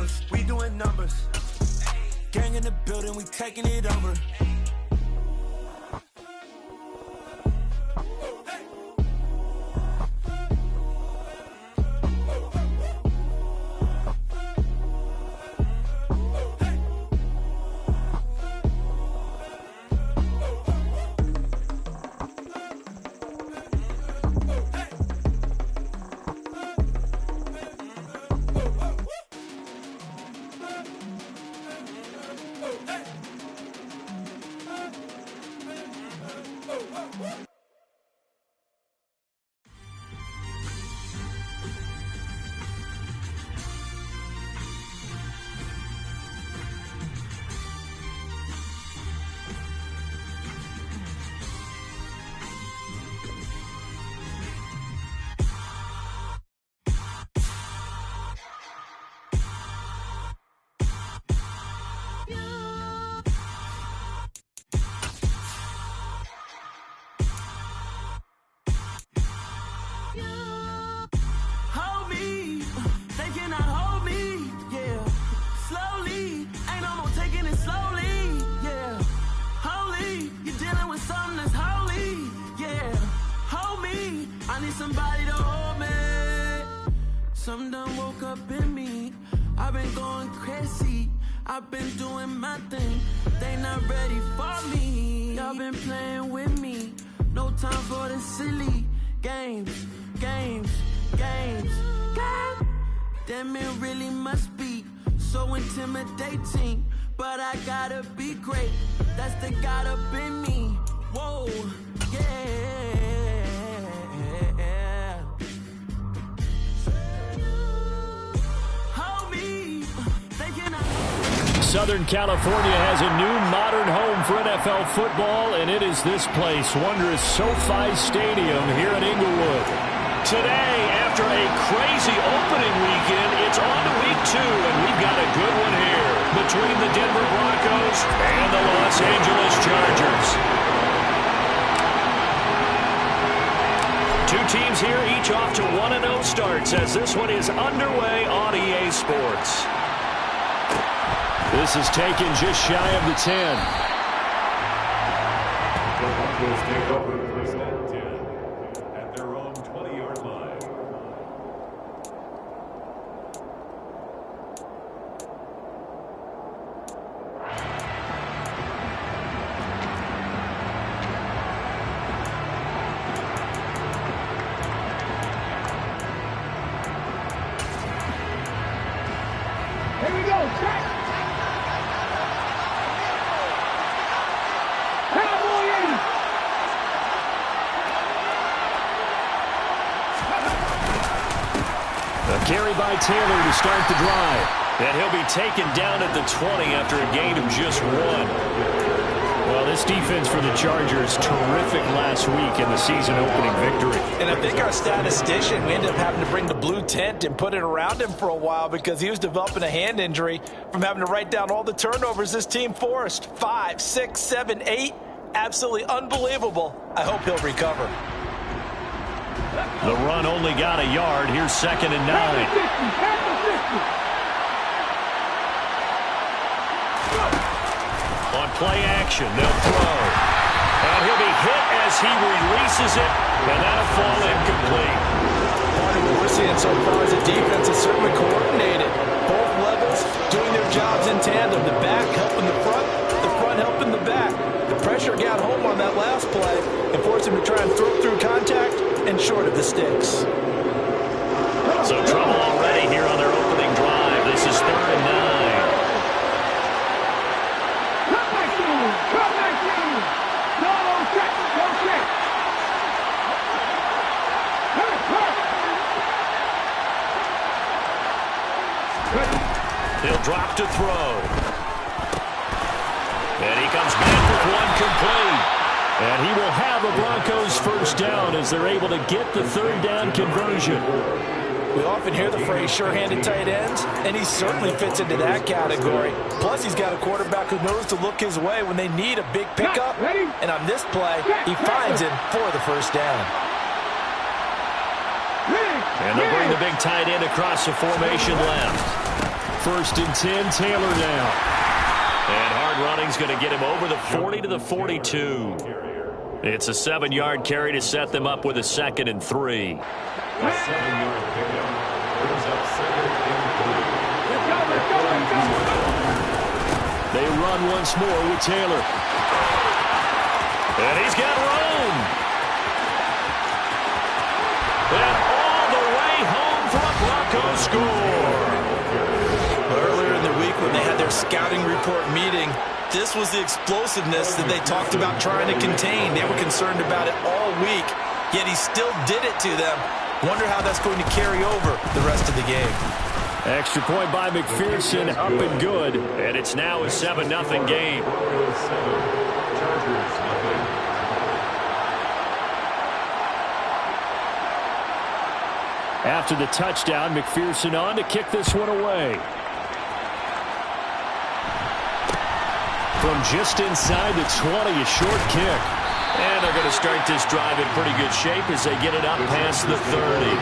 numbers, we doing numbers. Gang in the building, we taking it over. Somebody to hold me. Something done woke up in me. I've been going crazy. I've been doing my thing. They not ready for me. Y'all been playing with me. No time for the silly games. Damn, it really must be so intimidating. But I gotta be great. That's the God up in me. Whoa, yeah. Southern California has a new modern home for NFL football, and it is this place, wondrous SoFi Stadium here in Inglewood. Today, after a crazy opening weekend, it's on to week 2, and we've got a good one here between the Denver Broncos and the Los Angeles Chargers. Two teams here, each off to 1-0 starts as this one is underway on EA Sports. This is taken just shy of the 10. The Broncos take over first and 10 at their own 20-yard line. Here we go, check! Carry by Taylor to start the drive. And he'll be taken down at the 20 after a gain of just 1. Well, this defense for the Chargers, terrific last week in the season-opening victory. And I think our statistician, we ended up having to bring the blue tent and put it around him for a while because he was developing a hand injury from having to write down all the turnovers this team forced. 5, 6, 7, 8. Absolutely unbelievable. I hope he'll recover. The run only got a yard. Here's 2nd and 9. On play action, they'll throw. And he'll be hit as he releases it, and that'll fall incomplete. Part of what we're seeing so far is the defense is certainly coordinated. Both levels doing their jobs in tandem. The back helping the front helping the back. The pressure got home on that last play and forced him to try and throw through contact and short of the sticks. So trouble already here on their opening drive. This is 3rd and 9. Come back in! No, check! He'll drop to throw. And he comes back with one complete. And he will have a Broncos first down as they're able to get the 3rd down conversion. We often hear the phrase sure-handed tight ends, and he certainly fits into that category. Plus, he's got a quarterback who knows to look his way when they need a big pickup. And on this play, he finds him for the first down. And they'll bring the big tight end across the formation left. first and 10. Taylor now. And hard running's going to get him over the 40 to the 42. It's a 7-yard carry to set them up with a 2nd and 3. A 7-yard pickup brings up 2nd and 3. They run once more with Taylor. And he's got room. And all the way home for a Broncos score. Earlier in the week when they had their scouting report meeting, this was the explosiveness that they talked about trying to contain. They were concerned about it all week, yet he still did it to them. Wonder how that's going to carry over the rest of the game. Extra point by McPherson, up and good. And it's now a 7-0 game. Broncos 7, Chargers nothing. After the touchdown, McPherson on to kick this one away. From just inside the 20, a short kick. And they're going to start this drive in pretty good shape as they get it up past the 30.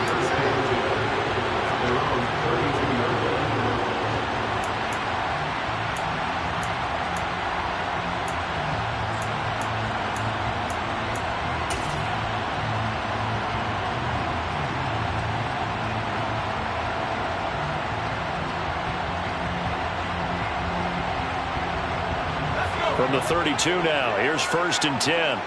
From the 32 now, here's 1st and 10.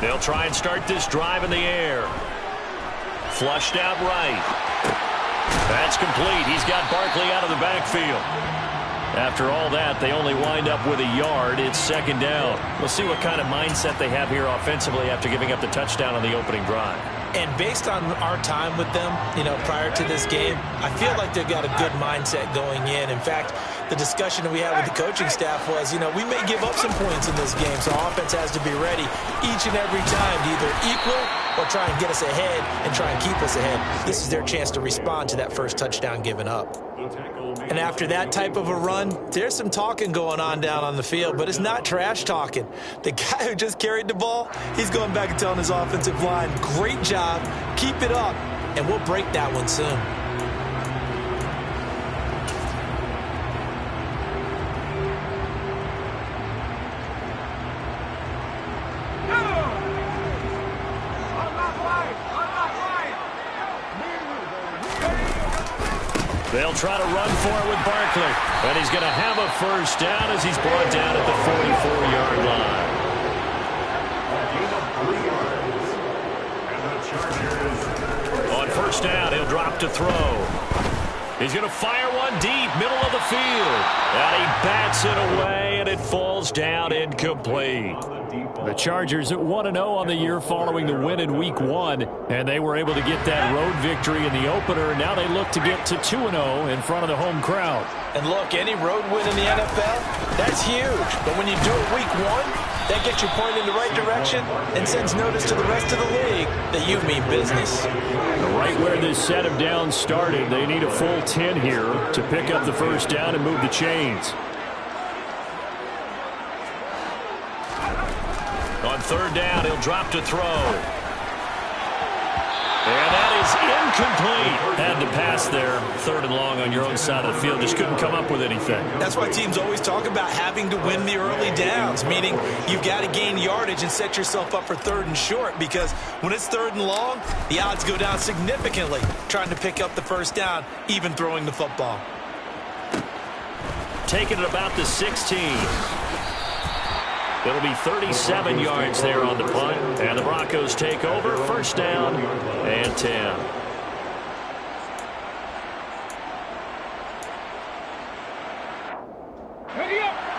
They'll try and start this drive in the air. Flushed out right. That's complete. He's got Barkley out of the backfield. After all that, they only wind up with a yard. It's 2nd down. We'll see what kind of mindset they have here offensively after giving up the touchdown on the opening drive. And based on our time with them, prior to this game, I feel like they've got a good mindset going in. In fact, the discussion that we had with the coaching staff was, we may give up some points in this game, so offense has to be ready each and every time to either equal or try and get us ahead and try and keep us ahead. This is their chance to respond to that first touchdown given up. And after that type of a run, there's some talking going on down on the field, but it's not trash talking. The guy who just carried the ball, he's going back and telling his offensive line, great job, keep it up, and we'll break that one soon. They'll try to run for it with Barkley. And he's going to have a first down as he's brought down at the 44-yard line. On first down, he'll drop to throw. He's going to fire one deep, middle of the field. And he bats it away, and it falls down incomplete. The Chargers at 1-0 on the year following the win in Week 1, and they were able to get that road victory in the opener. Now they look to get to 2-0 in front of the home crowd. And look, any road win in the NFL, that's huge. But when you do it Week 1, that gets you pointed in the right direction and sends notice to the rest of the league that you mean business. Right where this set of downs started, they need a full 10 here to pick up the first down and move the chains. On third down, he'll drop to throw. And that is incomplete. Had to pass there. 3rd and long on your own side of the field. Just couldn't come up with anything. That's why teams always talk about having to win the early downs, meaning you've got to gain yardage and set yourself up for 3rd and short, because when it's 3rd and long, the odds go down significantly trying to pick up the first down, even throwing the football. Taking it about the 16. It'll be 37 yards there on the punt. And the Broncos take over. First down and 10.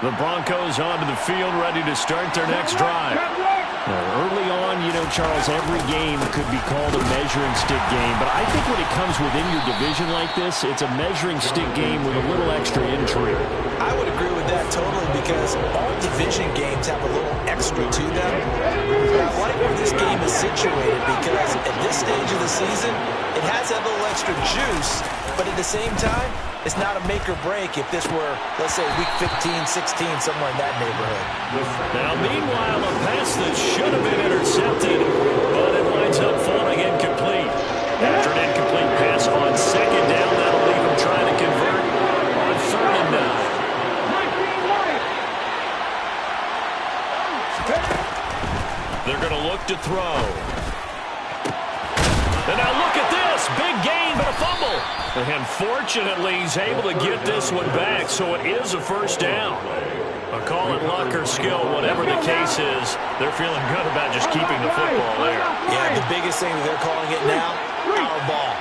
The Broncos onto the field, ready to start their next drive. Now, early on, Charles, every game could be called a measuring stick game. But I think when it comes within your division like this, it's a measuring stick game with a little extra intrigue. I would agree with that totally, because all division games have a little extra to them. I like where this game is situated because at this stage of the season, it has that little extra juice, but at the same time, it's not a make or break if this were, let's say, week 15, 16, somewhere in that neighborhood. Now, meanwhile, a pass that should have been intercepted, but it winds up falling incomplete. After an incomplete pass on second down, that'll leave them trying to convert on 3rd and 9. They're going to look to throw. And now look at this. Big gain, but a fumble. And fortunately, he's able to get this one back, so it is a 1st down. Call it luck or skill, whatever the case is, they're feeling good about just keeping the football there. Yeah, the biggest thing that they're calling it now, our ball.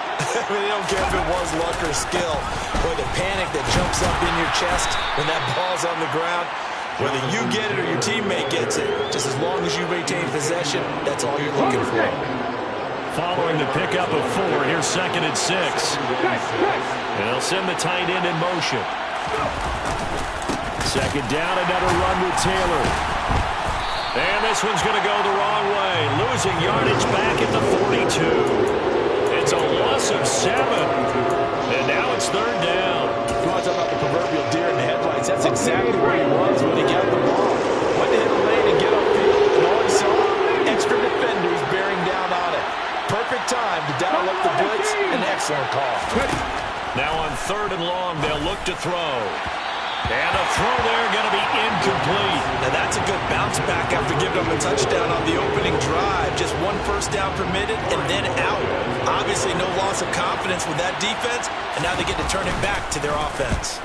They don't care if it was luck or skill. Or the panic that jumps up in your chest when that ball's on the ground. Whether you get it or your teammate gets it, just as long as you retain possession, that's all you're looking for. Following the pickup of 4, here's 2nd and 6. And they'll send the tight end in motion. 2nd down, another run with Taylor. And this one's going to go the wrong way. Losing yardage back at the 42. It's a loss of 7. And now it's 3rd down. You want to talk about the proverbial deer in the headlights? That's exactly where he was when he got the ball. Went to hit the lane and get upfield, and all he saw, extra defenders bearing down on it. Perfect time to dial up the blitz. An excellent call. Now on 3rd and long, they'll look to throw. And a throw there going to be incomplete. Now that's a good bounce back after giving them a touchdown on the opening drive. Just 1 first down permitted and then out. Obviously no loss of confidence with that defense, and now they get to turn it back to their offense.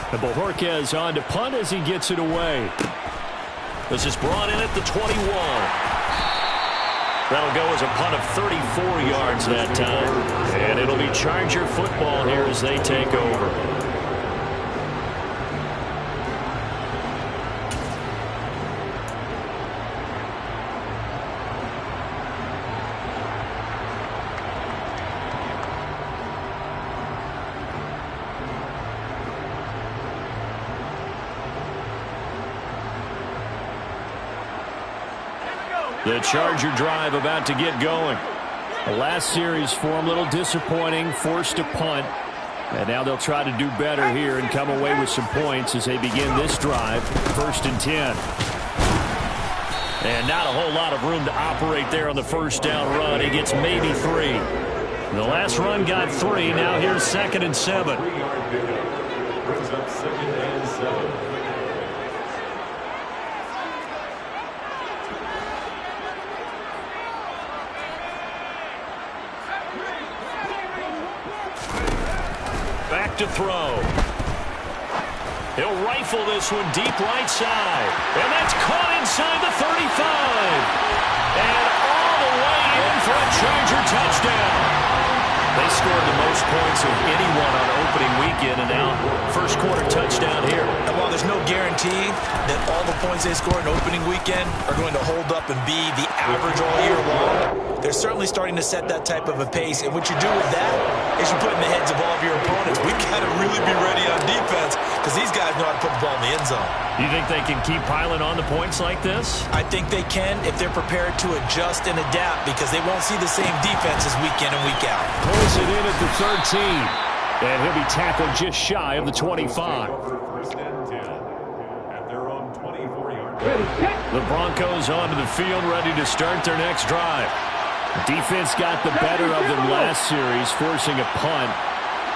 And Bojorquez on to punt as he gets it away. This is brought in at the 21. That'll go as a punt of 34 yards that time. And it'll be Charger football here as they take over. The Charger drive about to get going. The last series for them, a little disappointing, forced a punt. And now they'll try to do better here and come away with some points as they begin this drive, 1st and 10. And not a whole lot of room to operate there on the 1st down run. He gets maybe 3. The last run got 3. Now here's 2nd and 7. Brings up 2nd and 7. Back to throw. He'll rifle this one deep right side. And that's caught inside the 35. And all the way in for a Charger touchdown. They scored the most points of anyone on opening weekend, and now 1st quarter touchdown here. And while there's no guarantee that all the points they score in opening weekend are going to hold up and be the average all year long, they're certainly starting to set that type of a pace. And what you do with that is you put in the heads of all of your opponents, we've got to really be ready on defense because these guys know how to put the ball in the end zone. You think they can keep piling on the points like this? I think they can if they're prepared to adjust and adapt because they won't see the same defenses week in and week out. Pulls it in at the 13. And he'll be tackled just shy of the 25. 1st and 10 at their own 24-yard line. The Broncos onto the field, ready to start their next drive. Defense got the better of them last series, forcing a punt.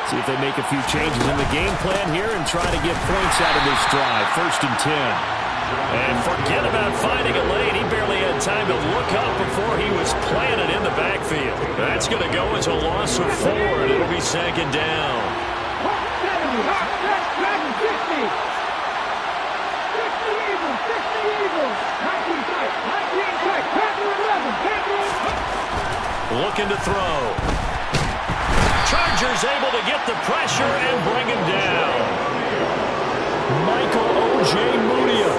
See if they make a few changes in the game plan here and try to get points out of this drive. 1st and 10. And forget about finding a lane. He barely had time to look up before he was planted in the backfield. That's going to go as a loss of 4, and it'll be 2nd down. Looking to throw. Chargers able to get the pressure and bring him down. Michael O.J. Mudia.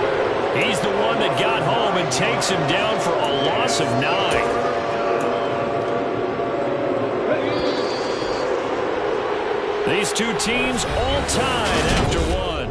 He's the one that got home and takes him down for a loss of 9. These two teams all tied after 1.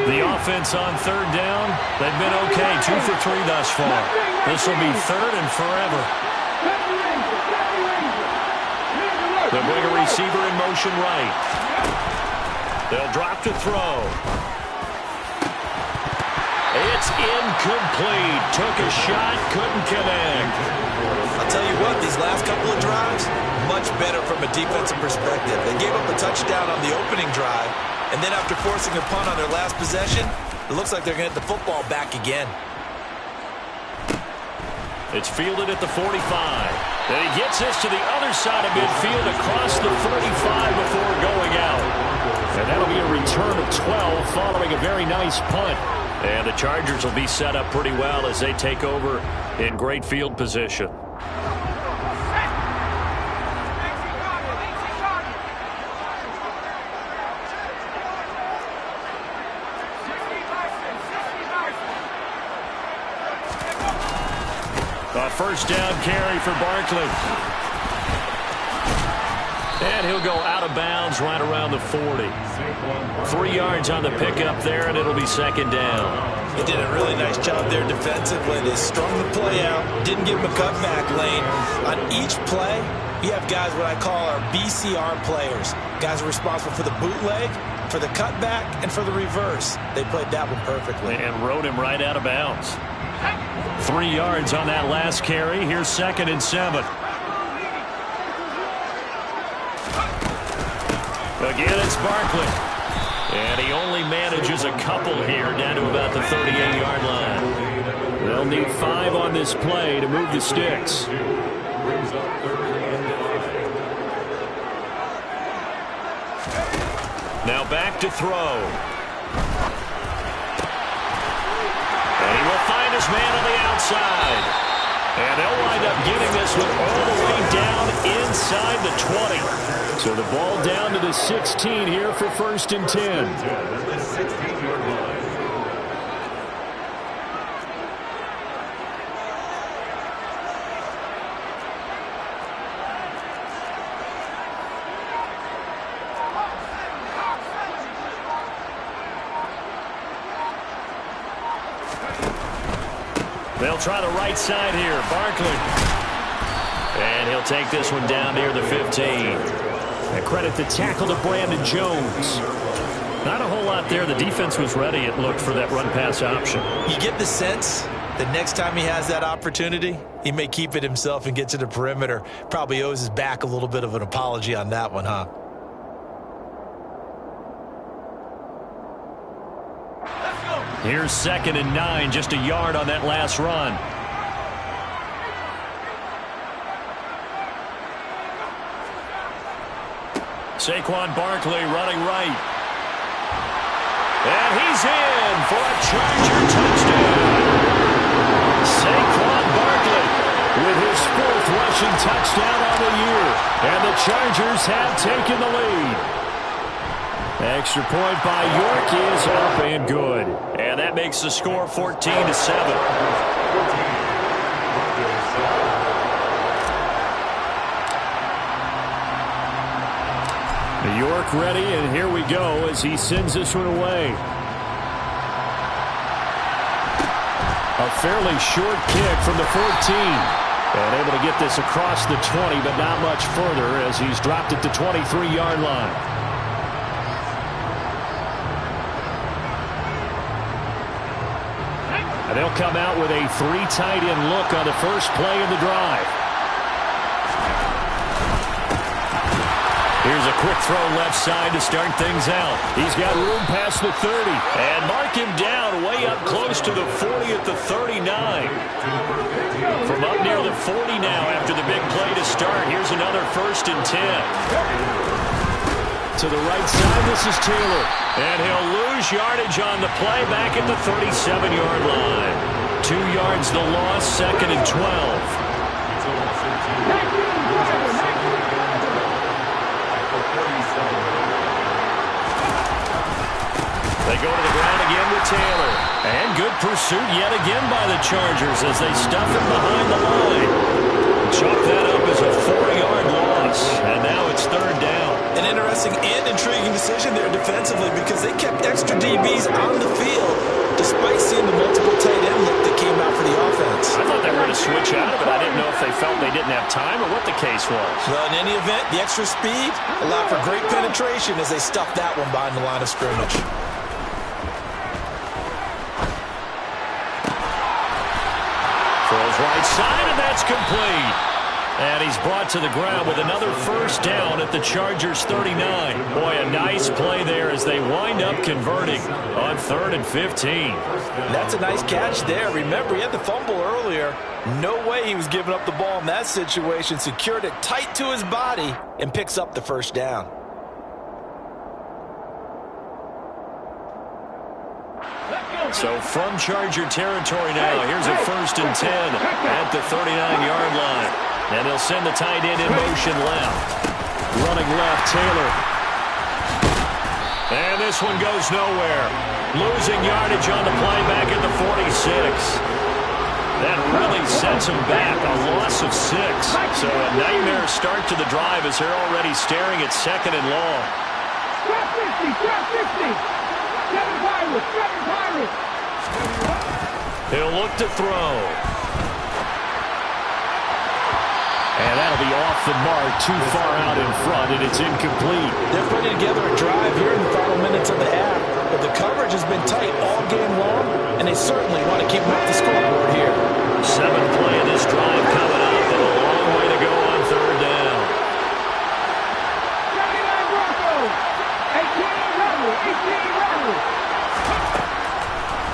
The offense on third down, they've been okay, 2 for 3 thus far. This will be third and forever. They'll bring a receiver in motion right. They'll drop to throw. It's incomplete. Took a shot, couldn't connect. I'll tell you what, these last couple of drives, much better from a defensive perspective. They gave up a touchdown on the opening drive, and then after forcing a punt on their last possession, it looks like they're going to get the football back again. It's fielded at the 45. And he gets this to the other side of midfield across the 35 before going out. And that'll be a return of 12 following a very nice punt. And the Chargers will be set up pretty well as they take over in great field position. A first down carry for Barkley. And he'll go out of bounds right around the 40. 3 yards on the pickup there, and it'll be second down. He did a really nice job there defensively. They strung the play out, didn't give him a cutback lane. On each play, you have guys what I call our BCR players. Guys are responsible for the bootleg, for the cutback, and for the reverse. They played that one perfectly. And rode him right out of bounds. 3 yards on that last carry. Here's second and 7. Again, it's Barkley. And he only manages a couple here down to about the 38-yard line. They'll need 5 on this play to move the sticks. Now back to throw. And he will find his man on the outside. And they'll wind up getting this one all the way down inside the 20. So the ball down to the 16 here for first and 10. They'll try the right side here. Barkley. And he'll take this one down near the 15. And credit the tackle to Brandon Jones. Not a whole lot there. The defense was ready, it looked, for that run-pass option. You get the sense that next time he has that opportunity, he may keep it himself and get to the perimeter. Probably owes his back a little bit of an apology on that one, huh? Here's second and 9, just a yard on that last run. Saquon Barkley running right. And he's in for a Charger touchdown. Saquon Barkley with his 4th rushing touchdown on the year. And the Chargers have taken the lead. Extra point by York is up and good. And that makes the score 14-7. York ready, and here we go as he sends this one away. A fairly short kick from the 14. And able to get this across the 20, but not much further as he's dropped at the 23-yard line. And they'll come out with a 3 tight end look on the first play of the drive. Here's a quick throw left side to start things out. He's got room past the 30. And mark him down way up close to the 40 at the 39. From up near the 40 now after the big play to start. Here's another first and 10. To the right side, this is Taylor. And he'll lose yardage on the play back at the 37-yard line. 2 yards the loss, second and 12. They go to the ground again with Taylor. And good pursuit yet again by the Chargers as they stuff him behind the line. Chalk that up as a 4-yard loss. And now it's third down. An interesting and intriguing decision there defensively because they kept extra DBs on the field despite seeing the multiple tight end look that came out for the offense. I thought they were going to switch out of it. I didn't know if they felt they didn't have time or what the case was. Well, in any event, the extra speed allowed for great penetration as they stuffed that one behind the line of scrimmage. Throws right side, and that's complete. And he's brought to the ground with another first down at the Chargers' 39. Boy, a nice play there as they wind up converting on 3rd and 15. That's a nice catch there. Remember, he had the fumble earlier. No way he was giving up the ball in that situation. Secured it tight to his body and picks up the first down. So from Charger territory now, here's a 1st and 10 at the 39-yard line. And he'll send the tight end in motion left. Running left, Taylor. And this one goes nowhere. Losing yardage on the play back at the 46. That really sets him back, a loss of 6. So a nightmare start to the drive as they're already staring at 2nd and long. Drop 50, drop 50. 7 Pirates, 7 Pirates. He'll look to throw. And that'll be off the mark, too far out in front, and it's incomplete. They're putting together a drive here in the final minutes of the half, but the coverage has been tight all game long, and they certainly want to keep them off the scoreboard here. 7th play of this drive coming up, and a long way to go on 3rd down. 79 Broncos, 18 Rebels, 18 Rebels.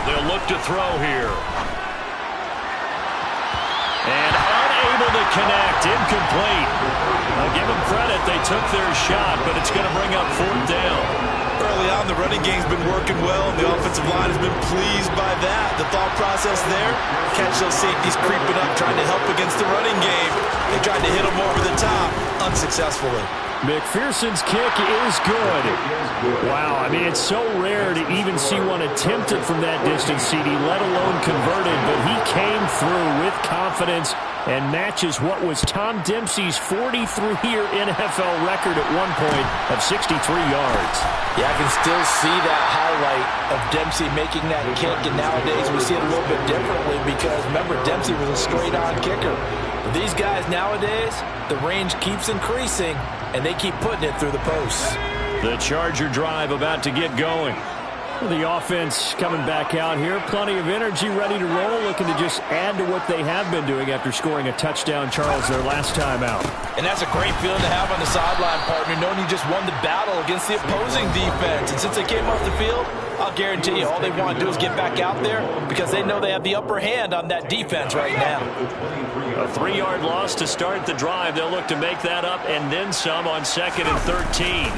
They'll look to throw here. And unable to connect, incomplete. I'll give them credit, they took their shot, but it's going to bring up 4th down. Early on, the running game's been working well, and the offensive line has been pleased by that. The thought process there, catch those safeties creeping up, trying to help against the running game. They tried to hit them over the top, unsuccessfully. McPherson's kick is good. Wow, I mean, it's so rare to even see one attempted from that distance, CD, let alone converted, but he came through with confidence and matches what was Tom Dempsey's 43-year NFL record at one point of 63 yards. Yeah, I can still see that highlight of Dempsey making that kick, and nowadays we see it a little bit differently because, remember, Dempsey was a straight-on kicker. But these guys nowadays, the range keeps increasing, and they keep putting it through the posts. The Charger drive about to get going. The offense coming back out here. Plenty of energy, ready to roll, looking to just add to what they have been doing after scoring a touchdown, Charles, their last time out. And that's a great feeling to have on the sideline, partner, knowing you just won the battle against the opposing defense. And since they came off the field, I'll guarantee you all they want to do is get back out there because they know they have the upper hand on that defense right now. A 3-yard loss to start the drive. They'll look to make that up and then some on 2nd and 13.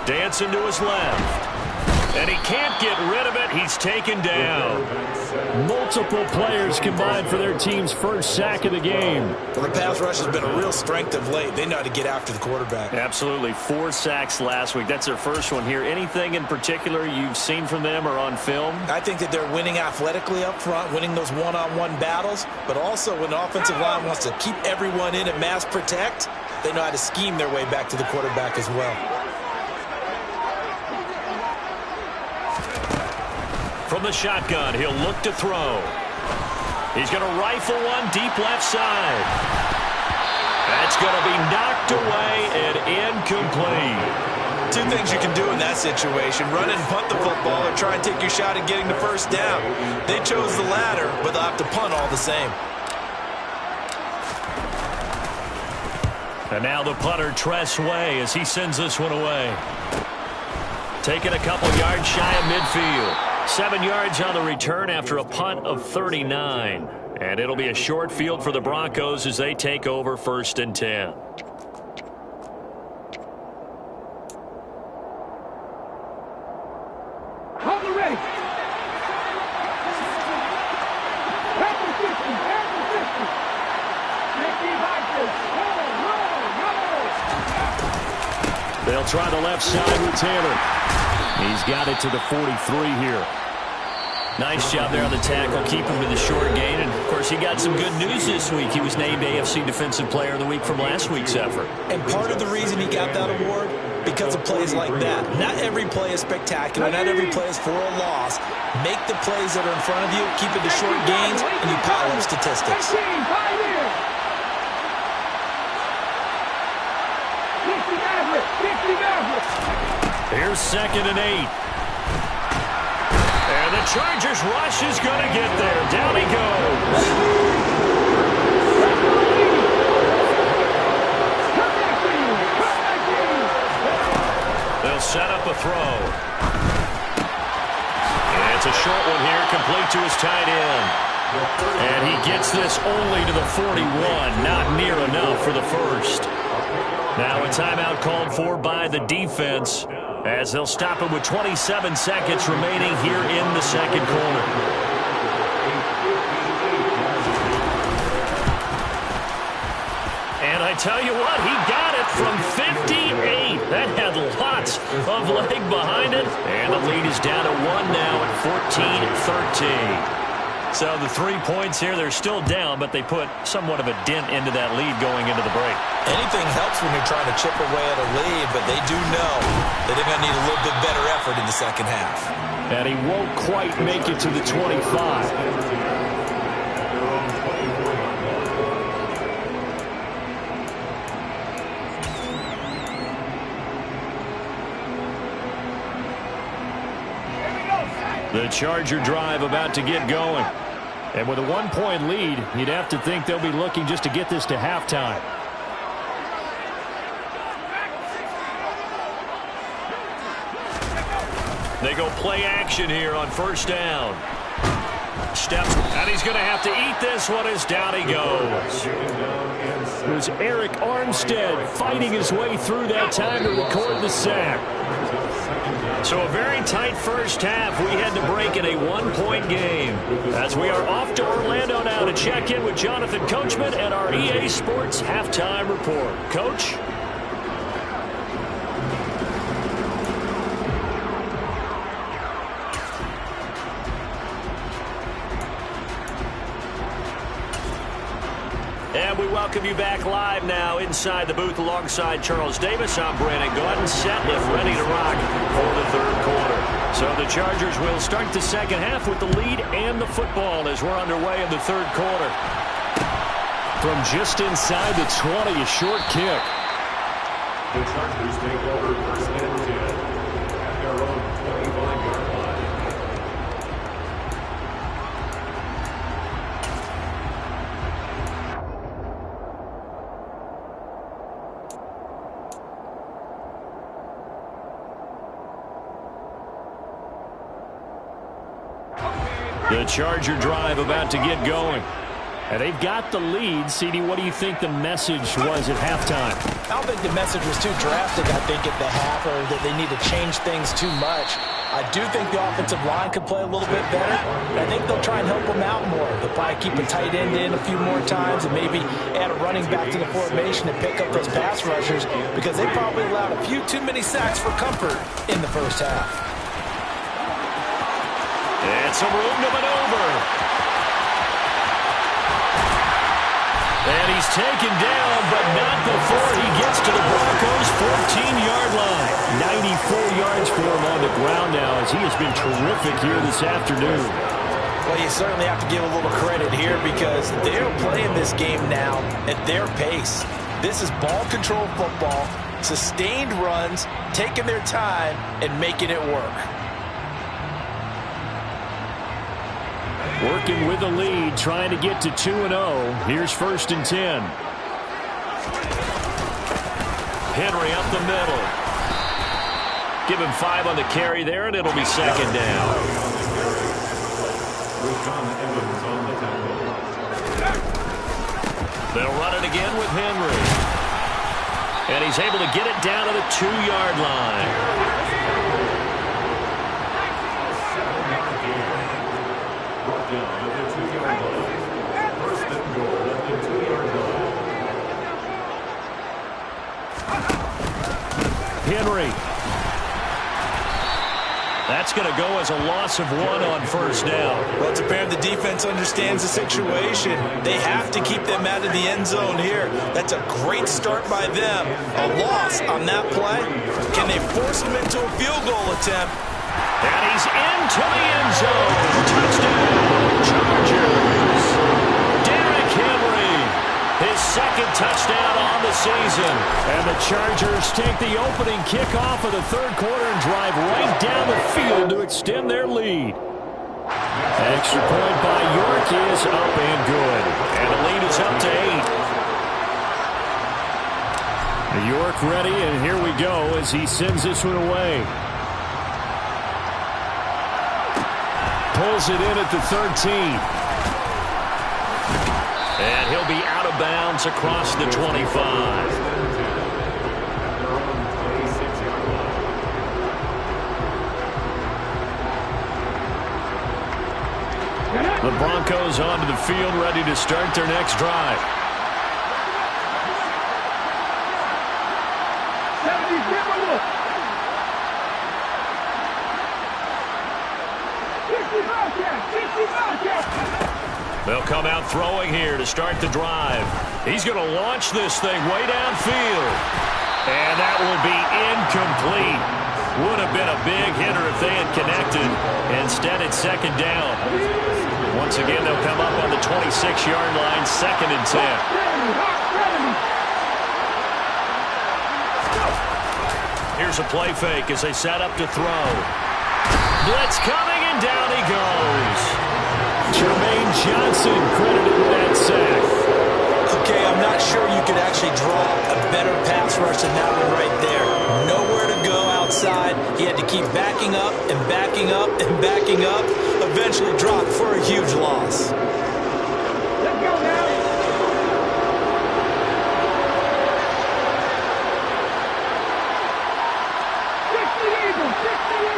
Dancing to his left. And he can't get rid of it. He's taken down. Multiple players combined for their team's first sack of the game. Well, the pass rush has been a real strength of late. They know how to get after the quarterback. Absolutely. 4 sacks last week. That's their first one here. Anything in particular you've seen from them or on film? I think that they're winning athletically up front, winning those one-on-one battles, but also when the offensive line wants to keep everyone in and mass protect, they know how to scheme their way back to the quarterback as well. From the shotgun, he'll look to throw. He's going to rifle one deep left side. That's going to be knocked away and incomplete. 2 things you can do in that situation: run and punt the football or try and take your shot at getting the first down. They chose the latter, but they'll have to punt all the same. And now the punter, Tress Way, as he sends this one away. Taking a couple yards shy of midfield. 7 yards on the return after a punt of 39. And it'll be a short field for the Broncos as they take over 1st and 10. Hold the ready. Back to 50, back to 50. 50 They'll try the left side with Taylor. He's got it to the 43 here. Nice job there on the tackle, keep him to the short gain. And, of course, he got some good news this week. He was named AFC Defensive Player of the Week from last week's effort. And part of the reason he got that award, because of plays like that. Not every play is spectacular. Not every play is for a loss. Make the plays that are in front of you, keep it to short gains, and you pile up statistics. Here's 2nd and 8. And the Chargers rush is going to get there. Down he goes. They'll set up a throw. And it's a short one here, complete to his tight end. And he gets this only to the 41. Not near enough for the first. Now a timeout called for by the defense as they'll stop it with 27 seconds remaining here in the second quarter. And I tell you what, he got it from 58. That had lots of leg behind it. And the lead is down to 1 now at 14-13. So the 3 points here, they're still down, but they put somewhat of a dent into that lead going into the break. Anything helps when you're trying to chip away at a lead, but they do know that they're going to need a little bit better effort in the second half. And he won't quite make it to the 25. The Charger drive about to get going. And with a 1-point lead, you'd have to think they'll be looking just to get this to halftime. They go play action here on first down. Steps, and he's going to have to eat this one as down he goes. It was Eric Armstead fighting his way through that time to record the sack. So a very tight first half. We had to break in a 1-point game. As we are off to Orlando now to check in with Jonathan Coachman and our EA Sports Halftime Report. Coach? And we welcome you back live now inside the booth alongside Charles Davis. I'm Brandon Gordon, set and ready to rock for the third quarter. So the Chargers will start the second half with the lead and the football as we're underway in the third quarter. From just inside the 20, a short kick. The Chargers take over first and 10 at their own 25-yard line. The Charger drive about to get going. And they've got the lead. CD, what do you think the message was at halftime? I don't think the message was too drastic, I think, at the half, or that they need to change things too much. I do think the offensive line could play a little bit better. I think they'll try and help them out more. They'll probably keep a tight end in a few more times and maybe add a running back to the formation and pick up those pass rushers because they probably allowed a few too many sacks for comfort in the first half. And some room to maneuver. And he's taken down, but not before he gets to the Broncos' 14-yard line. 94 yards for him on the ground now as he has been terrific here this afternoon. Well, you certainly have to give a little credit here because they're playing this game now at their pace. This is ball control football, sustained runs, taking their time, and making it work. Working with the lead, trying to get to 2-0. Here's first and 10. Henry up the middle. Give him 5 on the carry there, and it'll be second down. They'll run it again with Henry. And he's able to get it down to the 2-yard line. Henry. That's going to go as a loss of 1 on first down. Well, it's apparent the defense understands the situation. They have to keep them out of the end zone here. That's a great start by them. A loss on that play. Can they force them into a field goal attempt? And he's into the end zone. Touchdown, Chargers. Derrick Henry, his second touchdown on the season. And the Chargers take the opening kickoff of the third quarter and drive right down the field to extend their lead. Extra point by York is up and good. And the lead is up to 8. York ready, and here we go as he sends this one away. Pulls it in at the 13. And he'll be out of bounds across the 25. The Broncos onto the field, ready to start their next drive. 60 They'll come out throwing here to start the drive. He's going to launch this thing way downfield. And that will be incomplete. Would have been a big hitter if they had connected. Instead, it's second down. Once again, they'll come up on the 26-yard line, 2nd and 10. Here's a play fake as they set up to throw. Blitz coming, and down he goes. Jermaine Johnson credited with that sack. Okay, I'm not sure you could actually draw a better pass rush than that one right there. Nowhere to go outside. He had to keep backing up and backing up and backing up. Eventually dropped for a huge loss. Let's go now.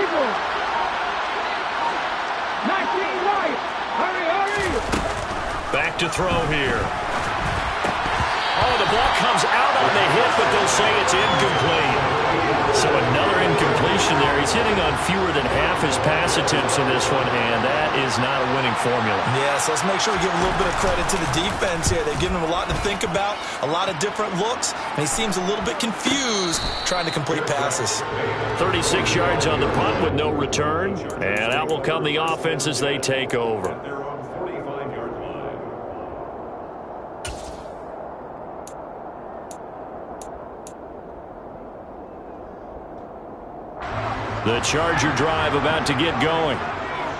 Eagles. 19 right. Hurry. Back to throw here. Oh, the ball comes out on the hit, but they'll say it's incomplete. So another incompletion there. He's hitting on fewer than half his pass attempts in this one, and that is not a winning formula. Yes, let's make sure we give a little bit of credit to the defense here. They've given him a lot to think about, a lot of different looks, and he seems a little bit confused trying to complete passes. 36 yards on the punt with no return, and out will come the offense as they take over. The Charger drive about to get going.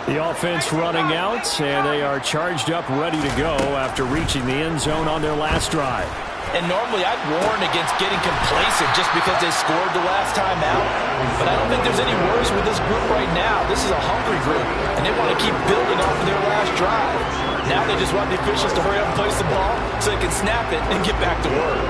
The offense running out, and they are charged up, ready to go after reaching the end zone on their last drive. And normally I'd warn against getting complacent just because they scored the last time out. But I don't think there's any worries with this group right now. This is a hungry group, and they want to keep building off of their last drive. Now they just want the officials to hurry up and place the ball so they can snap it and get back to work.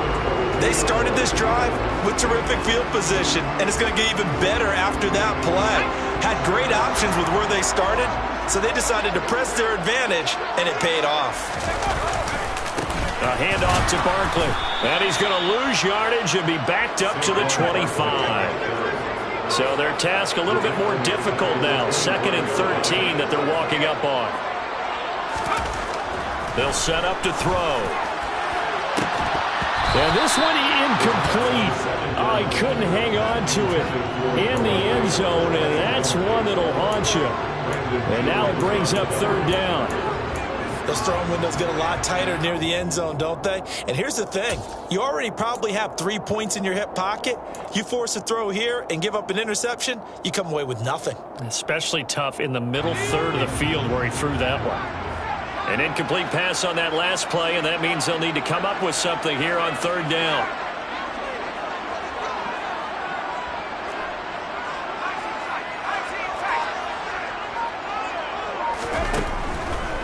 They started this drive with terrific field position, and it's going to get even better after that play. Had great options with where they started, so they decided to press their advantage, and it paid off. A handoff to Barkley, and he's going to lose yardage and be backed up to the 25. So their task a little bit more difficult now. 2nd and 13 that they're walking up on. They'll set up to throw. And this one incomplete. Oh, he couldn't hang on to it in the end zone, and that's one that'll haunt you. And now it brings up 3rd down. Those throwing windows get a lot tighter near the end zone, don't they? And here's the thing. You already probably have 3 points in your hip pocket. You force a throw here and give up an interception, you come away with nothing. Especially tough in the middle third of the field where he threw that one. An incomplete pass on that last play, and that means they'll need to come up with something here on 3rd down.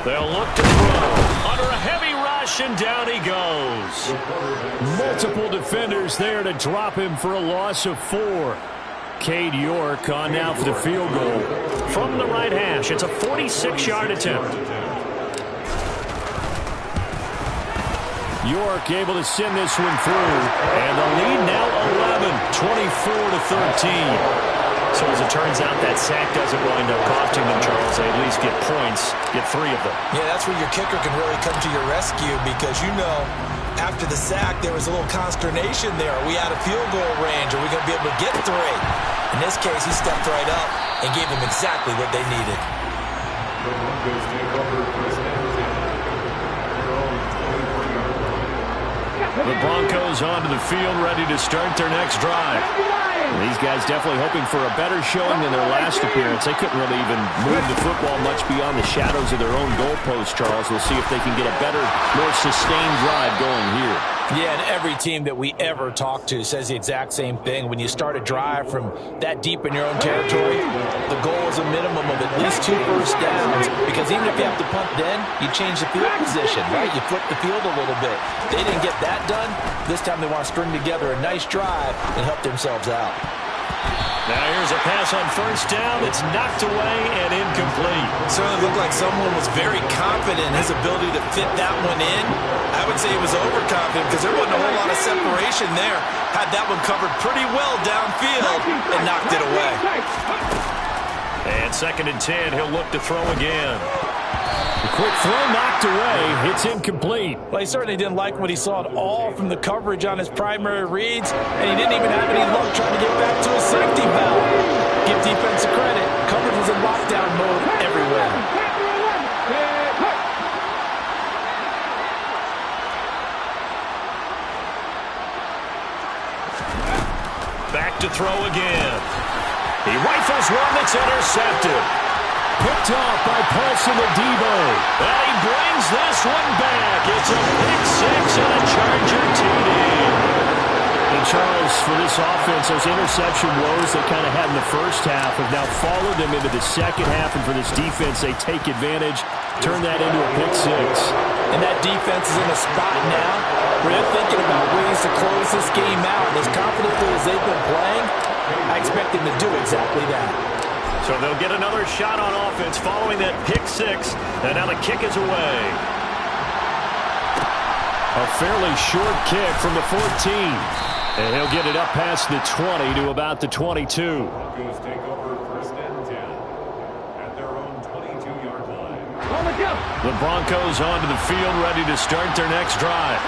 They'll look to throw. Under a heavy rush, and down he goes. Multiple defenders there to drop him for a loss of 4. Cade York on now for the field goal. From the right hash, it's a 46-yard attempt. York able to send this one through. And the lead now 11, 24-13. So as it turns out, that sack doesn't wind up costing them, Charles. They at least get points, get 3 of them. Yeah, that's where your kicker can really come to your rescue because, after the sack, there was a little consternation there. Are we out of field goal range? Are we going to be able to get 3? In this case, he stepped right up and gave them exactly what they needed. The Broncos take over first and 10 at their own 23-yard line. The Broncos onto the field, ready to start their next drive. These guys definitely hoping for a better showing than their last appearance. They couldn't really even move the football much beyond the shadows of their own goalpost, Charles. We'll see if they can get a better, more sustained drive going here. Yeah, and every team that we ever talk to says the exact same thing. When you start a drive from that deep in your own territory, the goal is a minimum of at least 2 first downs, because even if you have to punt then, you change the field position, right? You flip the field a little bit. They didn't get that done. This time they want to string together a nice drive and help themselves out. Now here's a pass on first down. It's knocked away and incomplete. Certainly looked like someone was very confident in his ability to fit that one in. I would say he was overconfident because there wasn't a whole lot of separation there. Had that one covered pretty well downfield and knocked it away. And 2nd and 10, he'll look to throw again. The quick throw knocked away. It's incomplete. Well, he certainly didn't like what he saw at all from the coverage on his primary reads, and he didn't even have any luck trying to get back to his safety valve. Give defense credit. Coverage was in lockdown mode everywhere. Back to throw again. He rifles one that's intercepted. Picked off by Paulson Adebo. And he brings this one back. It's a pick 6 and a Charger TD. And Charles, for this offense, those interception woes they kind of had in the first half have now followed them into the second half. And for this defense, they take advantage, turn that into a pick 6. And that defense is in a spot now where they're thinking about ways to close this game out. And as confidently as they've been playing, I expect them to do exactly that. So they'll get another shot on offense following that pick 6. And now the kick is away. A fairly short kick from the 14. And he'll get it up past the 20 to about the 22. Broncos take over first and 10 at their own 22-yard line. The Broncos onto the field, ready to start their next drive.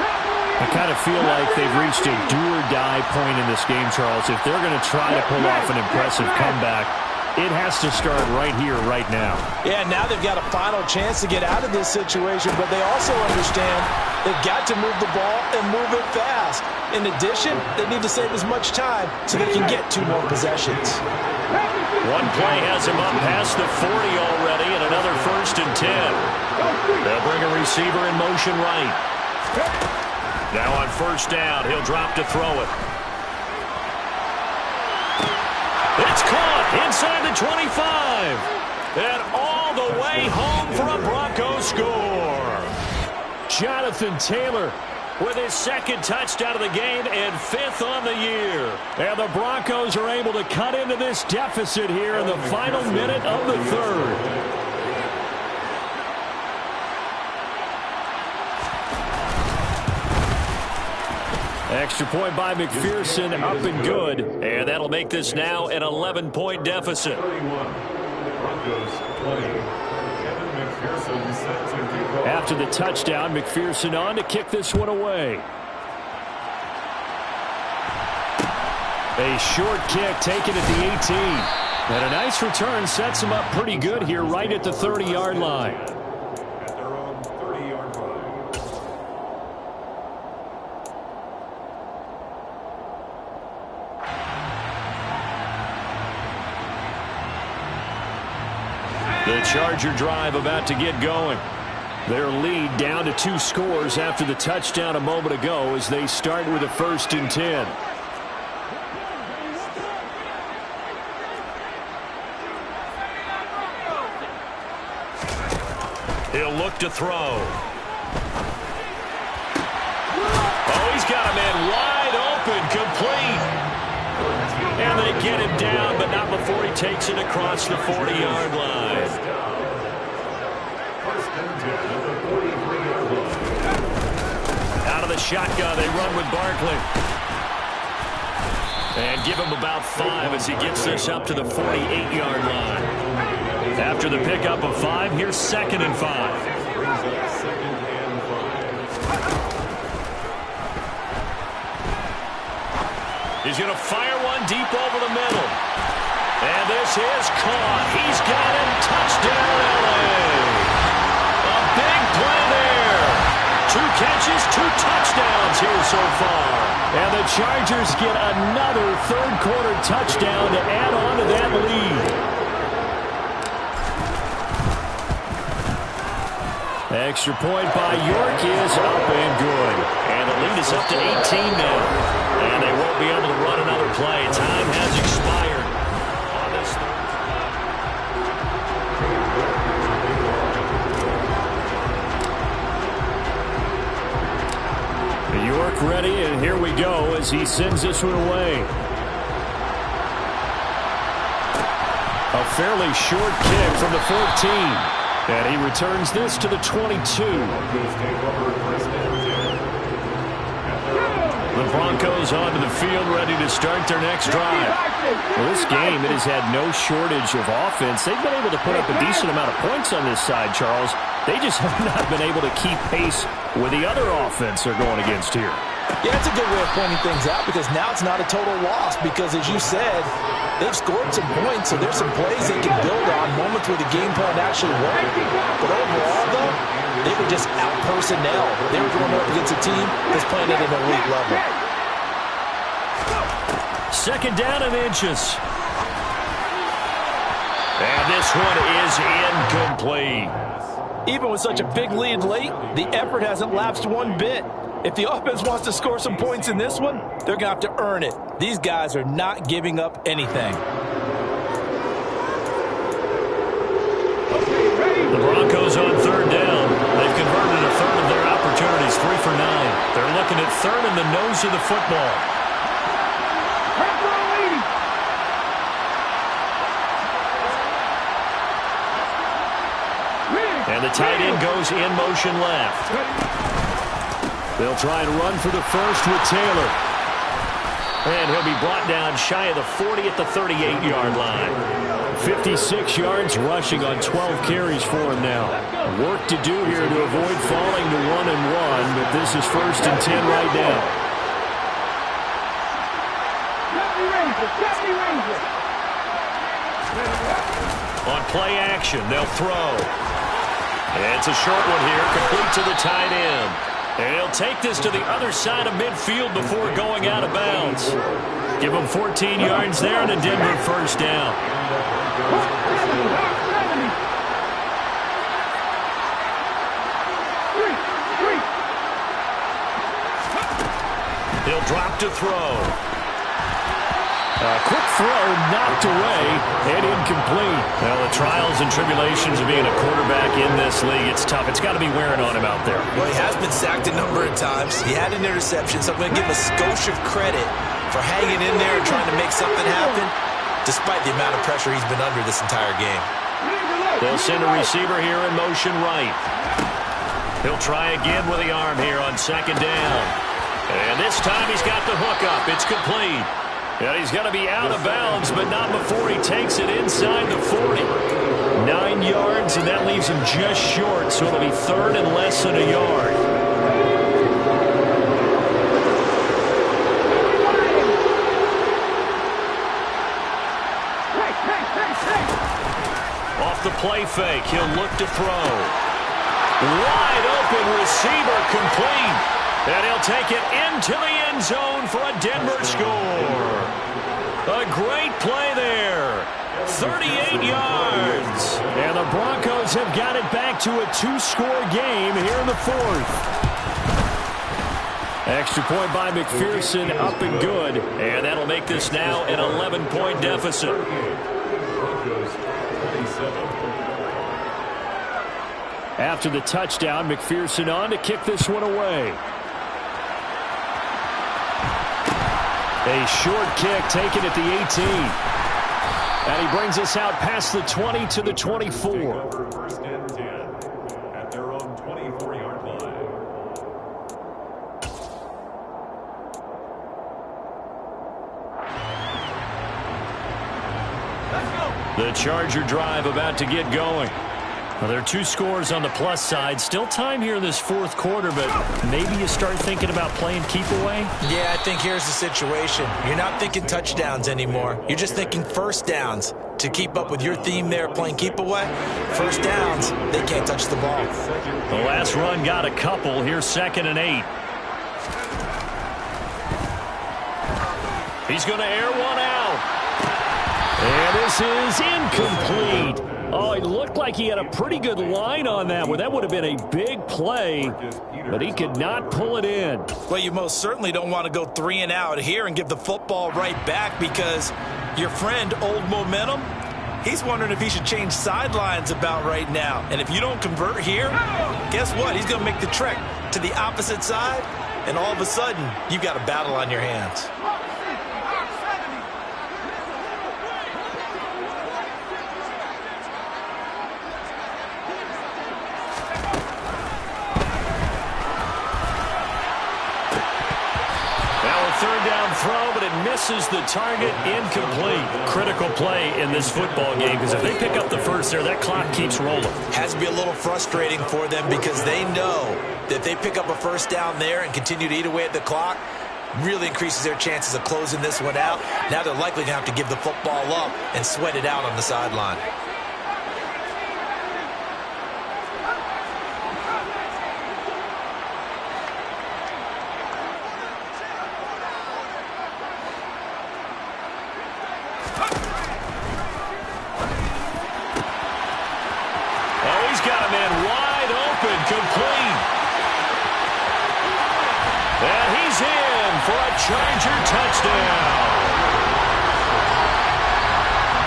I kind of feel like they've reached a do-or-die point in this game, Charles. If they're going to try to pull off an impressive comeback, it has to start right here, right now. Yeah, now they've got a final chance to get out of this situation, but they also understand they've got to move the ball and move it fast. In addition, they need to save as much time so they can get 2 more possessions. One play has him up past the 40 already, and another 1st and 10. They'll bring a receiver in motion right. Now on first down, he'll drop to throw it. It's caught inside the 25. And all the way home for a Broncos score. Jonathan Taylor with his 2nd touchdown of the game and 5th on the year. And the Broncos are able to cut into this deficit here in the final minute of the 3rd. Extra point by McPherson, up and good. And that'll make this now an 11-point deficit. 31. Broncos 20. Kevin McPherson set to kick off. After the touchdown, McPherson on to kick this one away. A short kick taken at the 18. And a nice return sets him up pretty good here right at the 30-yard line. At their own 30-yard line. The Charger drive about to get going. Their lead down to 2 scores after the touchdown a moment ago as they start with a 1st and 10. He'll look to throw. Oh, he's got a man wide open, complete. And they get him down, but not before he takes it across the 40-yard line. First and 10 at the 43-yard line. Out of the shotgun, they run with Barkley. And give him about 5 as he gets this up to the 48-yard line. After the pickup of 5, here's 2nd and 5. He's going to fire one deep over the middle. And this is caught. He's got him. Touchdown, LA. A big play there. 2 catches, 2 touchdowns here so far. And the Chargers get another third-quarter touchdown to add on to that lead. Extra point by York is up and good. And the lead is up to 18 now. And they won't be able to run another play. Time has expired on this third. York ready, and here we go as he sends this one away. A fairly short kick from the 14. And he returns this to the 22. The Broncos onto the field, ready to start their next drive. Well, this game, it has had no shortage of offense. They've been able to put up a decent amount of points on this side, Charles. They just have not been able to keep pace with the other offense they're going against here. Yeah, it's a good way of pointing things out because now it's not a total loss because, as you said, they've scored some points, so there's some plays they can build on, moments where the game plan actually worked. But overall, though, they were just out-personnel. They were going up against a team that's playing at an elite level. 2nd down and inches. And this one is incomplete. Even with such a big lead late, the effort hasn't lapsed one bit. If the offense wants to score some points in this one, they're going to have to earn it. These guys are not giving up anything. The Broncos on 3rd down. They've converted a third of their opportunities, 3 for 9. They're looking at 3rd in the nose of the football. And the tight end goes in motion left. They'll try and run for the first with Taylor. And he'll be brought down shy of the 40 at the 38-yard line. 56 yards rushing on 12 carries for him now. Work to do here to avoid falling to 1-1, but this is 1st and 10 right now. On play action, they'll throw. And it's a short one here, complete to the tight end. And he'll take this to the other side of midfield before going out of bounds. Give him 14 yards there and a Denver 1st down. He'll drop to throw. A quick throw knocked away and incomplete. Well, the trials and tribulations of being a quarterback in this league, it's tough. It's got to be wearing on him out there. Well, he has been sacked a number of times. He had an interception, so I'm going to give him a skosh of credit for hanging in there and trying to make something happen, despite the amount of pressure he's been under this entire game. They'll send a receiver here in motion right. He'll try again with the arm here on 2nd down. And this time he's got the hook up. It's complete. And he's going to be out of bounds, but not before he takes it inside the 40. 9 yards, and that leaves him just short, so it'll be 3rd and less than a yard. Off the play fake, he'll look to throw. Wide open receiver, complete. And he'll take it into the end zone for a Denver score. A great play there. 38 yards. And the Broncos have got it back to a 2-score game here in the 4th. Extra point by McPherson, up and good. And that'll make this now an 11-point deficit. After the touchdown, McPherson on to kick this one away. A short kick taken at the 18. And he brings us out past the 20 to the 24. 1st and 10 at their own 24-yard line. The Charger drive about to get going. Well, there are 2 scores on the plus side. Still time here in this fourth quarter, but maybe you start thinking about playing keep away? Yeah, I think here's the situation. You're not thinking touchdowns anymore. You're just thinking first downs. To keep up with your theme there, playing keep away, first downs, they can't touch the ball. The last run got a couple. Here's 2nd and 8. He's going to air one out. And this is incomplete. Oh, it looked like he had a pretty good line on that one. That would have been a big play, but he could not pull it in. Well, you most certainly don't want to go 3 and out here and give the football right back because your friend, Old Momentum, he's wondering if he should change sidelines about right now. And if you don't convert here, guess what? He's going to make the trek to the opposite side, and all of a sudden, you've got a battle on your hands. Third down throw, but it misses the target. Incomplete. Critical play in this football game because if they pick up the first there, that clock keeps rolling. Has to be a little frustrating for them because they know that if they pick up a first down there and continue to eat away at the clock, really increases their chances of closing this one out. Now they're likely going to have to give the football up and sweat it out on the sideline. Complete. And he's in for a Charger touchdown.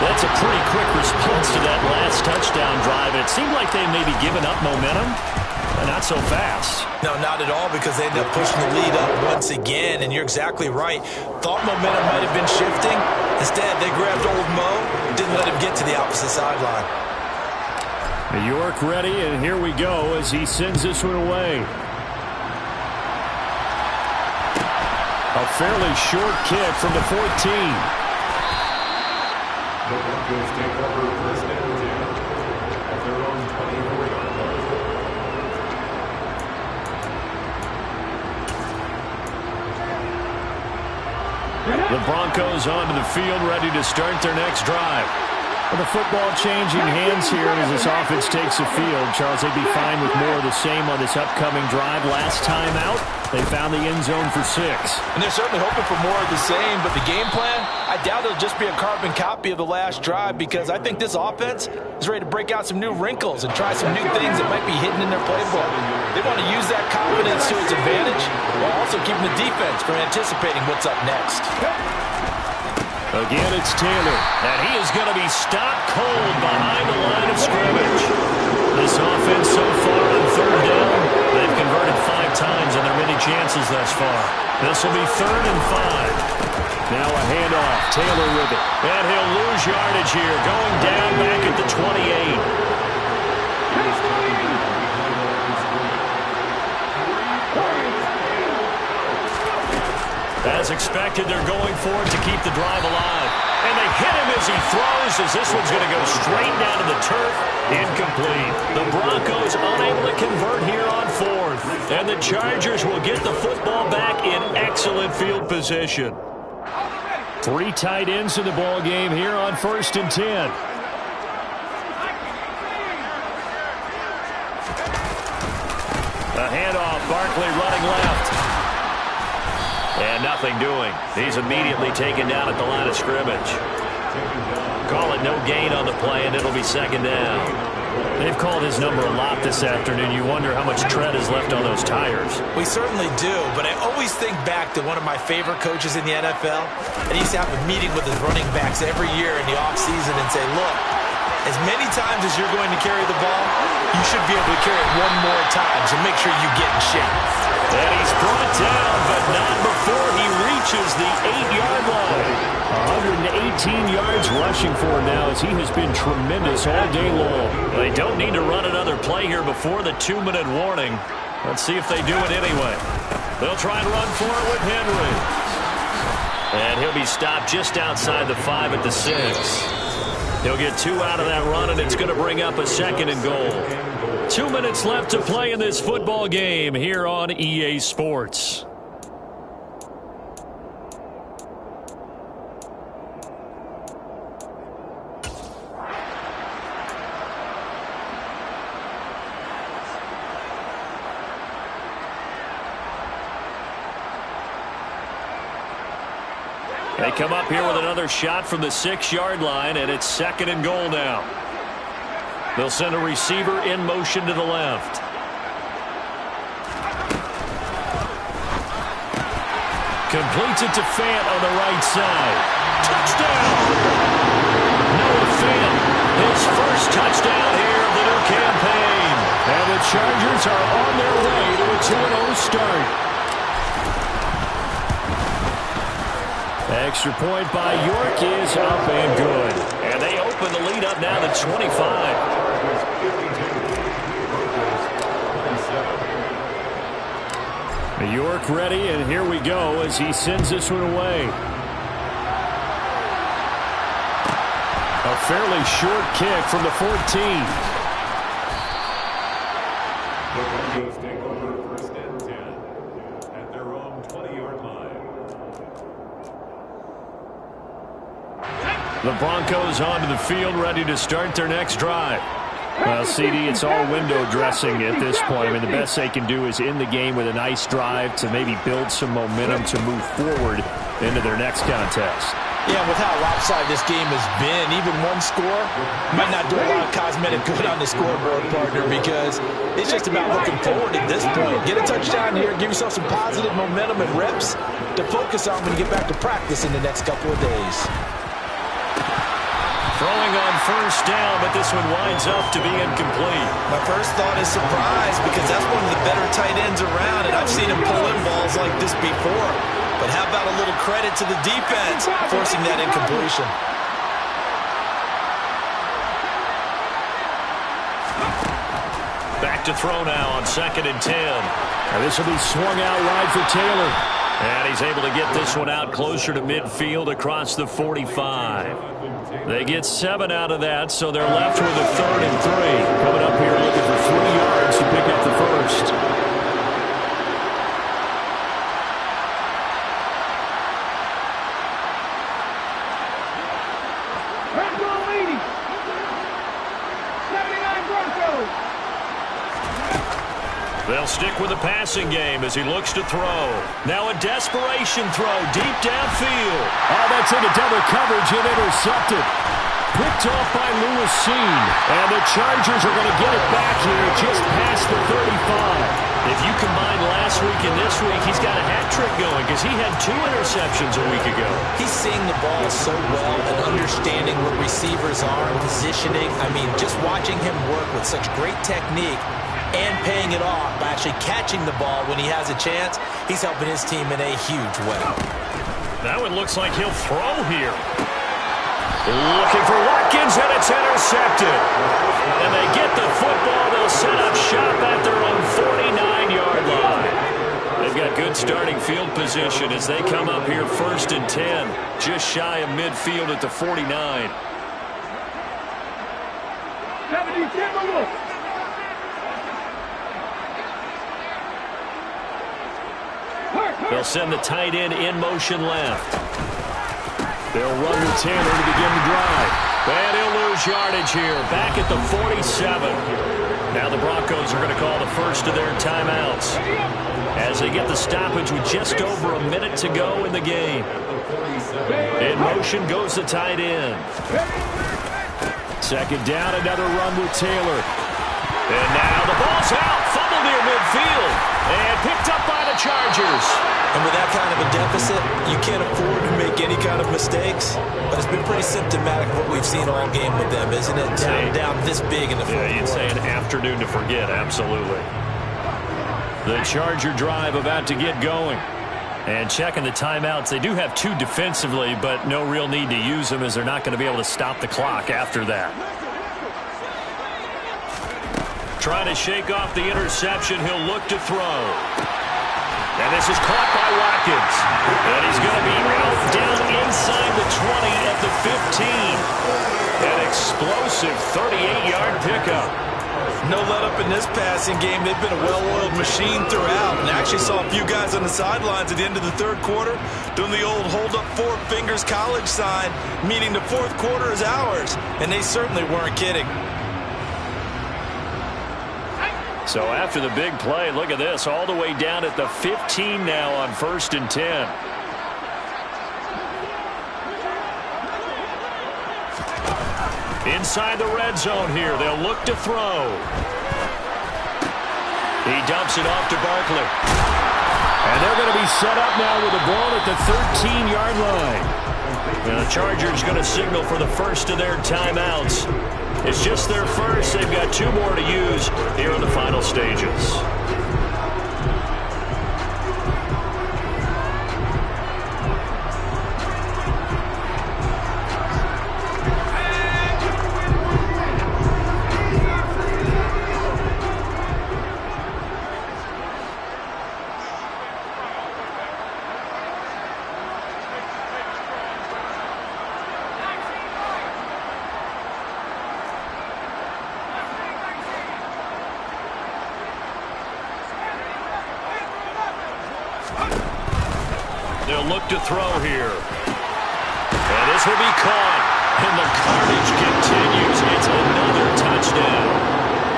That's a pretty quick response to that last touchdown drive. It seemed like they may be giving up momentum, but not so fast. No, not at all, because they ended up pushing the lead up once again, and you're exactly right. Thought momentum might have been shifting. Instead, they grabbed Old Mo, didn't let him get to the opposite sideline. York ready, and here we go as he sends this one away. A fairly short kick from the 14. The Broncos take over first and 10 at their own 24-yard line. The Broncos onto the field, ready to start their next drive. Well, the football changing hands here as this offense takes the field. Charles, they'd be fine with more of the same on this upcoming drive. Last time out, they found the end zone for 6. And they're certainly hoping for more of the same, but the game plan, I doubt it'll just be a carbon copy of the last drive because I think this offense is ready to break out some new wrinkles and try some new things that might be hidden in their playbook. They want to use that confidence to its advantage while also keeping the defense from anticipating what's up next. Again, it's Taylor, and he is going to be stopped cold behind the line of scrimmage. This offense so far on third down, they've converted 5 times on their many chances thus far. This will be 3rd and 5. Now a handoff, Taylor with it, and he'll lose yardage here, going down back at the 28. As expected, they're going for it to keep the drive alive. And they hit him as he throws, as this one's going to go straight down to the turf. Incomplete. The Broncos unable to convert here on 4th. And the Chargers will get the football back in excellent field position. 3 tight ends in the ball game here on 1st and 10. A handoff, Barkley running left. And nothing doing. He's immediately taken down at the line of scrimmage. Call it no gain on the play, and it'll be 2nd down. They've called his number a lot this afternoon. You wonder how much tread is left on those tires. We certainly do, but I always think back to one of my favorite coaches in the NFL. And he used to have a meeting with his running backs every year in the offseason and say, look, as many times as you're going to carry the ball, you should be able to carry it one more time, so make sure you get in shape. And he's brought down, but not before he reaches the 8-yard line. 118 yards rushing for him now as he has been tremendous all day long. They don't need to run another play here before the 2-minute warning. Let's see if they do it anyway. They'll try and run for it with Henry. And he'll be stopped just outside the 5 at the 6. He'll get 2 out of that run, and it's going to bring up a 2nd and goal. 2 minutes left to play in this football game here on EA Sports. They come up here with another shot from the 6-yard line, and it's 2nd and goal now. They'll send a receiver in motion to the left. Completes it to Fant on the right side. Touchdown! Noah Fant, his first touchdown here of the new campaign. And the Chargers are on their way to a 2-0 start. Extra point by York is up and good. And they open the lead up now to 25. York ready, and here we go as he sends this one away. A fairly short kick from the 14. The Broncos take over 1st and 10 at their own 20-yard line. The Broncos onto the field, ready to start their next drive. Well, CD, it's all window dressing at this point. I mean, the best they can do is end the game with a nice drive to maybe build some momentum to move forward into their next contest. Yeah, with how lopsided this game has been, even one score might not do a lot of cosmetic good on the scoreboard, partner, because it's just about looking forward at this point. Get a touchdown here, give yourself some positive momentum and reps to focus on when you get back to practice in the next couple of days. Throwing on 1st down, but this one winds up to be incomplete. My first thought is surprise, because that's one of the better tight ends around, and I've seen him pull in balls like this before. But how about a little credit to the defense forcing that incompletion? Back to throw now on 2nd and 10. And this will be swung out wide for Taylor. And he's able to get this one out closer to midfield across the 45. They get 7 out of that, so they're left with a 3rd and 3. Coming up here looking for 3 yards to pick up the first. leading. 79 Broncos. They'll stick with the passing game as he looks to throw. Now a desperation throw deep downfield. Oh, that's into double coverage and intercepted. Picked off by Lewis Seen. And the Chargers are going to get it back here just past the 35. If you combine last week and this week, he's got a hat trick going because he had 2 interceptions a week ago. He's seeing the ball so well and understanding what receivers are, positioning. I mean, just watching him work with such great technique and paying it off by actually catching the ball when he has a chance, he's helping his team in a huge way. That one looks like he'll throw here. Looking for Watkins, and it's intercepted. And they get the football. They'll set up shop at their own 49-yard line. They've got good starting field position as they come up here 1st and 10, just shy of midfield at the 49. 70 Timberwolves. They'll send the tight end in motion left. They'll run with Taylor to begin the drive. And he'll lose yardage here, back at the 47. Now the Broncos are going to call the first of their timeouts as they get the stoppage with just over a minute to go in the game. In motion goes the tight end. 2nd down, another run with Taylor. And now the ball's out, fumbled near midfield, and picked up by the Chargers. And with that kind of a deficit, you can't afford to make any kind of mistakes. But it's been pretty symptomatic of what we've seen all game with them, isn't it? Down this big in the fourth quarter. You'd say an afternoon to forget, absolutely. The Charger drive about to get going. And checking the timeouts, they do have 2 defensively, but no real need to use them as they're not going to be able to stop the clock after that. Trying to shake off the interception, he'll look to throw. And this is caught by Watkins. And he's going to be out down inside the 20 at the 15. And explosive 38-yard pickup. No let-up in this passing game. They've been a well-oiled machine throughout. And I actually saw a few guys on the sidelines at the end of the third quarter doing the old hold-up four fingers college sign, meaning the fourth quarter is ours. And they certainly weren't kidding. So after the big play, look at this, all the way down at the 15 now on 1st and 10. Inside the red zone here, they'll look to throw. He dumps it off to Barkley. And they're going to be set up now with the ball at the 13-yard line. And the Chargers going to signal for the first of their timeouts. It's just their first. They've got 2 more to use here in the final stages. They'll look to throw here. And this will be caught. And the carnage continues. It's another touchdown.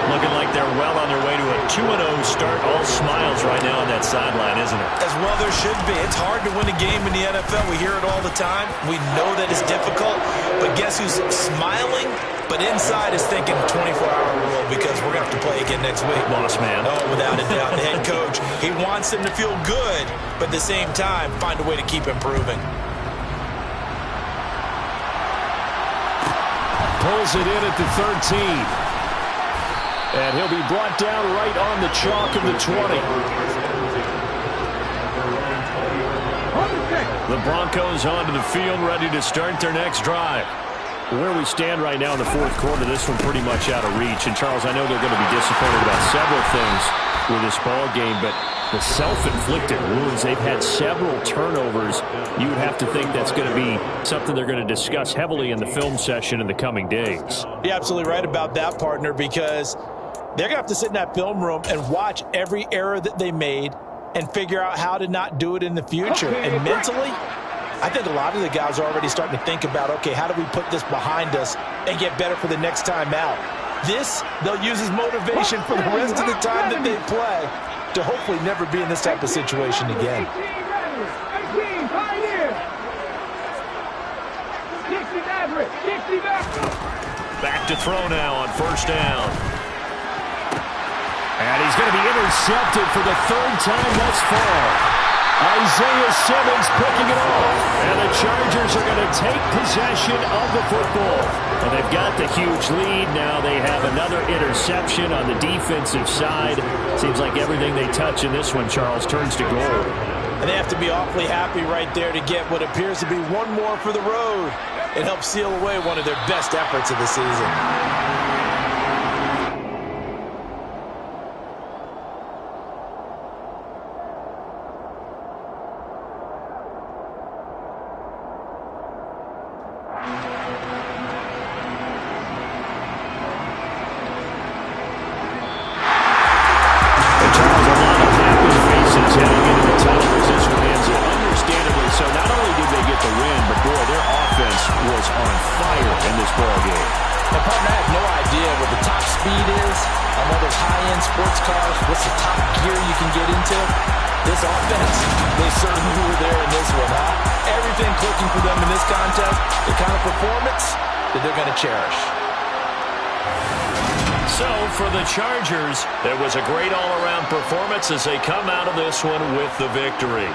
Looking like they're well on their way to a 2-0 start. All smiles right now on that sideline, isn't it? As well there should be. It's hard to win a game in the NFL. We hear it all the time. We know that it's difficult. But guess who's smiling? But inside is thinking 24-hour rule because we're going to have to play again next week. Boss man. Oh, without a doubt. The head coach, he wants them to feel good, but at the same time, find a way to keep improving. Pulls it in at the 13. And he'll be brought down right on the chalk of the 20. The Broncos onto the field, ready to start their next drive. Where we stand right now in the fourth quarter, this one pretty much out of reach. And, Charles, I know they're going to be disappointed about several things with this ball game, but the self-inflicted wounds, they've had several turnovers. You would have to think that's going to be something they're going to discuss heavily in the film session in the coming days. You're absolutely right about that, partner, because they're going to have to sit in that film room and watch every error that they made and figure out how to not do it in the future. And mentally, I think a lot of the guys are already starting to think about, okay, how do we put this behind us and get better for the next time out? This, they'll use as motivation for the rest of the time that they play to hopefully never be in this type of situation again. Back to throw now on 1st down. And he's going to be intercepted for the 3rd time thus far. Isaiah Simmons picking it off. And the Chargers are going to take possession of the football. And they've got the huge lead. Now they have another interception on the defensive side. Seems like everything they touch in this one, Charles, turns to gold. And they have to be awfully happy right there to get what appears to be one more for the road. It helps seal away one of their best efforts of the season. Chargers, there was a great all-around performance as they come out of this one with the victory.